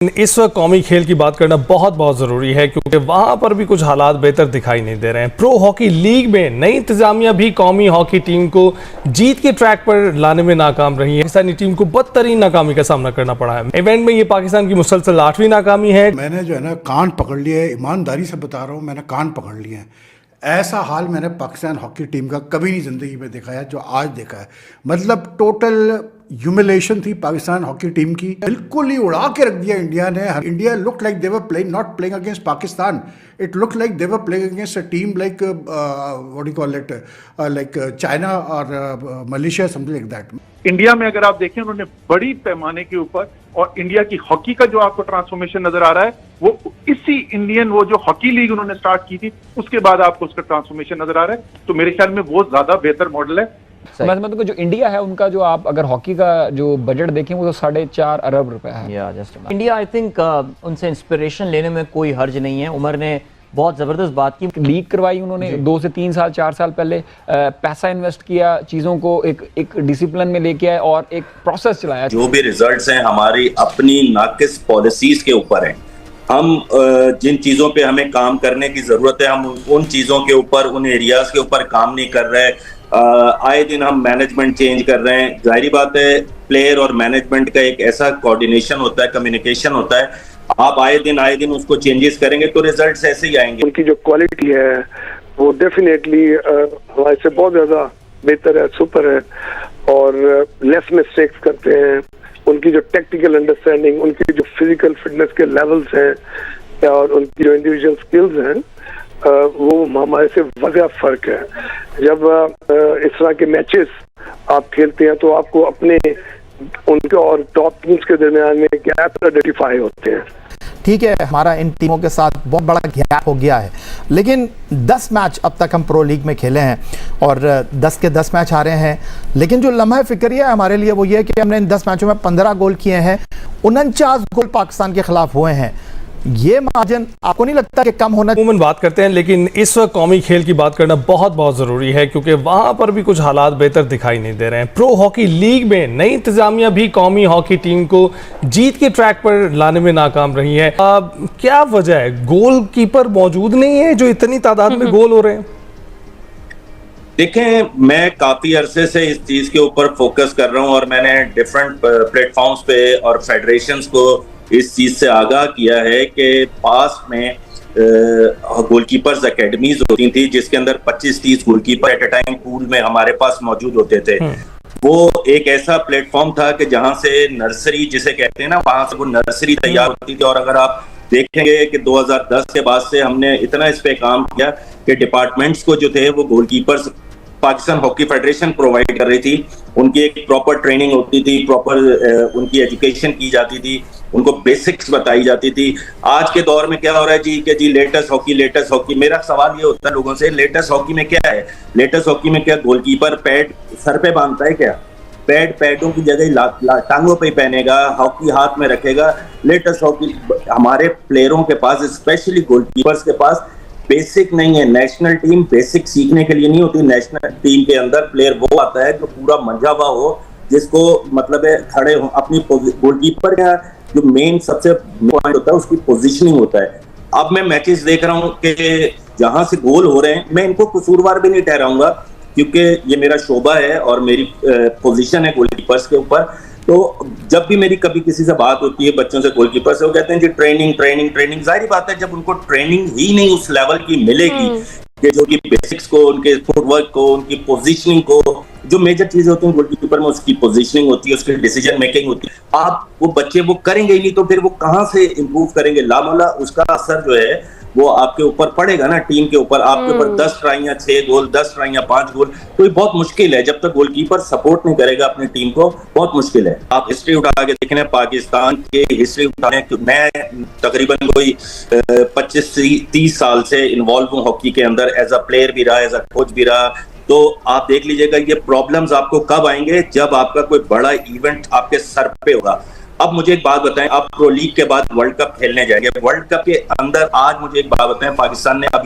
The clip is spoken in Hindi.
इस वक्त कौमी खेल की बात करना बहुत बहुत ज़रूरी है क्योंकि वहाँ पर भी कुछ हालात बेहतर दिखाई नहीं दे रहे हैं। प्रो हॉकी लीग में नई इंतजामिया भी कौमी हॉकी टीम को जीत के ट्रैक पर लाने में नाकाम रही है। पाकिस्तानी टीम को बदतरीन नाकामी का सामना करना पड़ा है। इवेंट में ये पाकिस्तान की मुसलसल 8वीं नाकामी है। मैंने जो है ना कान पकड़ लिया है, ईमानदारी से बता रहा हूँ, मैंने कान पकड़ लिए हैं। ऐसा हाल मैंने पाकिस्तान हॉकी टीम का कभी नहीं ज़िंदगी में देखा है जो आज देखा है। मतलब टोटल ह्यूमिलेशन थी पाकिस्तान हॉकी टीम की, बिल्कुल ही उड़ा के रख दिया इंडिया ने। India look like they were playing, not playing against Pakistan, it look like they were playing against a team like what you call it, like China और Malaysia, something like that. India में अगर आप देखें उन्होंने बड़ी पैमाने के ऊपर, और इंडिया की हॉकी का जो आपको ट्रांसफॉर्मेशन नजर आ रहा है वो इसी इंडियन वो जो हॉकी लीग उन्होंने स्टार्ट की थी उसके बाद आपको उसका ट्रांसफॉर्मेशन नजर आ रहा है। तो मेरे ख्याल में वो ज्यादा बेहतर मॉडल है। मतलब जो इंडिया है उनका जो आप अगर हॉकी का जो बजट देखें वो तो 4.5 अरब रुपए है। इंडिया आई थिंक उनसे इंस्पिरेशन लेने में कोई हर्ज नहीं है। उमर ने बहुत ज़बरदस्त बात की, लीग करवाई उन्होंने 2 से 3 साल 4 साल पहले, पैसा इन्वेस्ट किया, चीज़ों को एक डिसिप्लिन में लेके आए और एक प्रोसेस चलाया। जो भी रिजल्ट्स हैं हमारी अपनी नाकिस पॉलिसीज के ऊपर हैं। हम जिन चीज़ों पे हमें काम करने की ज़रूरत है हम उन चीज़ों के ऊपर, उन एरियाज के ऊपर काम नहीं कर रहे। आए दिन हम मैनेजमेंट चेंज कर रहे हैं। जाहिर बात है प्लेयर और मैनेजमेंट का एक ऐसा कोऑर्डिनेशन होता है, कम्युनिकेशन होता है। आप आए दिन उसको चेंजेस करेंगे तो रिजल्ट्स ऐसे ही आएंगे। उनकी जो क्वालिटी है वो डेफिनेटली हमारे से बहुत ज़्यादा बेहतर है, सुपर है, और लेस मिस्टेक्स करते हैं। उनकी जो टेक्निकल अंडरस्टैंडिंग, उनकी जो फिजिकल फिटनेस के लेवल्स हैं और उनकी जो इंडिविजुअल स्किल्स हैं वो हमारे से वजह फर्क है। जब इस तरह के मैचेस आप खेलते हैं तो आपको अपने उनके और टॉप टीम्स के दरमियान में गैप आइडेंटिफाई होते हैं। ठीक है, हमारा इन टीमों के साथ बहुत बड़ा गैप हो गया है, लेकिन 10 मैच अब तक हम प्रो लीग में खेले हैं और 10 के 10 मैच हारे हैं। लेकिन जो लम्हा फिक्रिया है हमारे लिए वो ये है कि हमने इन 10 मैचों में 15 गोल किए हैं, 49 गोल पाकिस्तान के खिलाफ हुए हैं। ये मार्जिन आपको नहीं लगता कि कम होना? अमूमन बात करते हैं, लेकिन इस वक्त कौमी खेल की बात करना बहुत बहुत ज़रूरी है क्योंकि वहाँ पर भी कुछ हालात बेहतर दिखाई नहीं दे रहे हैं। प्रो हॉकी लीग में नई इंतजामिया भी कौमी हॉकी टीम को जीत के ट्रैक पर लाने में नाकाम रही है। क्या वजह है? गोल कीपर मौजूद नहीं है जो इतनी तादाद में गोल हो रहे हैं? देखें, मैं काफी अरसे से इस चीज के ऊपर फोकस कर रहा हूँ और मैंने डिफरेंट प्लेटफॉर्म्स पे और फेडरेशंस को इस चीज से आगाह किया है कि पास में गोलकीपर्स एकेडमीज होती थी जिसके अंदर 25-30 goalkeeper at a time pool में हमारे पास मौजूद होते थे। वो एक ऐसा प्लेटफॉर्म था कि जहां से नर्सरी जिसे कहते हैं ना, वहां से वो नर्सरी तैयार होती थी। और अगर आप देखेंगे कि 2010 के बाद से हमने इतना इस पे काम किया कि डिपार्टमेंट्स को जो थे वो goalkeepers Pakistan hockey federation provide कर रही थी। उनकी एक प्रॉपर ट्रेनिंग होती थी, प्रॉपर उनकी एजुकेशन की जाती थी, उनको बेसिक्स बताई जाती थी। आज के दौर में क्या हो रहा है जी कि जी लेटेस्ट हॉकी। मेरा सवाल ये होता है लोगों से, लेटेस्ट हॉकी में क्या है? लेटेस्ट हॉकी में क्या गोलकीपर पैड सर पे बांधता है क्या? पैडों की जगह टांगों पे पहनेगा, हॉकी हाथ में रखेगा। लेटेस्ट हॉकी हमारे प्लेयरों के पास, स्पेशली गोलकीपर्स के पास बेसिक नहीं है। नेशनल टीम बेसिक सीखने के लिए नहीं होती। नेशनल टीम के अंदर प्लेयर वो आता है जो पूरा मंझा हुआ हो, जिसको मतलब है खड़े हो अपनी गोलकीपर का जो मेन सबसे पॉइंट होता है उसकी पोजीशनिंग होता है। अब मैं मैचेस देख रहा हूँ कि जहां से गोल हो रहे हैं, मैं इनको कसूरवार भी नहीं ठहराऊंगा क्योंकि ये मेरा शोबा है और मेरी पोजीशन है गोलकीपर्स के ऊपर। तो जब भी मेरी कभी किसी से बात होती है बच्चों से, गोलकीपर से, वो कहते हैं जी ट्रेनिंग। जाहिर बात है जब उनको ट्रेनिंग ही नहीं उस लेवल की मिलेगी कि जो कि बेसिक्स को, उनके फुटवर्क को, उनकी पोजीशनिंग को, जो मेजर चीजें होती हैं गोलकीपर में, उसकी पोजीशनिंग होती है, उसकी डिसीजन मेकिंग होती है। आप वो बच्चे वो करेंगे ही नहीं तो फिर वो कहाँ से इंप्रूव करेंगे? लामला उसका असर जो है वो आपके ऊपर पड़ेगा ना, टीम के ऊपर। आपके ऊपर 10 ट्राइयां 6 गोल, 10 ट्राइयां 5 गोल, तो ये बहुत मुश्किल है। जब तक गोलकीपर सपोर्ट नहीं करेगा अपनी टीम को, बहुत मुश्किल है। आप हिस्ट्री उठा के देखने, पाकिस्तान के हिस्ट्री उठाने, मैं तकरीबन कोई 25-30 साल से इन्वॉल्व हूँ हॉकी के अंदर, एज अ प्लेयर भी रहा, एज अ कोच भी रहा। तो आप देख लीजिएगा ये प्रॉब्लम्स आपको कब आएंगे? जब आपका कोई बड़ा इवेंट आपके सर पे होगा। अब मुझे एक बात बताएं, आप प्रो लीग के बाद वर्ल्ड कप खेलने जाएंगे, वर्ल्ड कप के अंदर आज मुझे एक बात बताएं, पाकिस्तान ने अब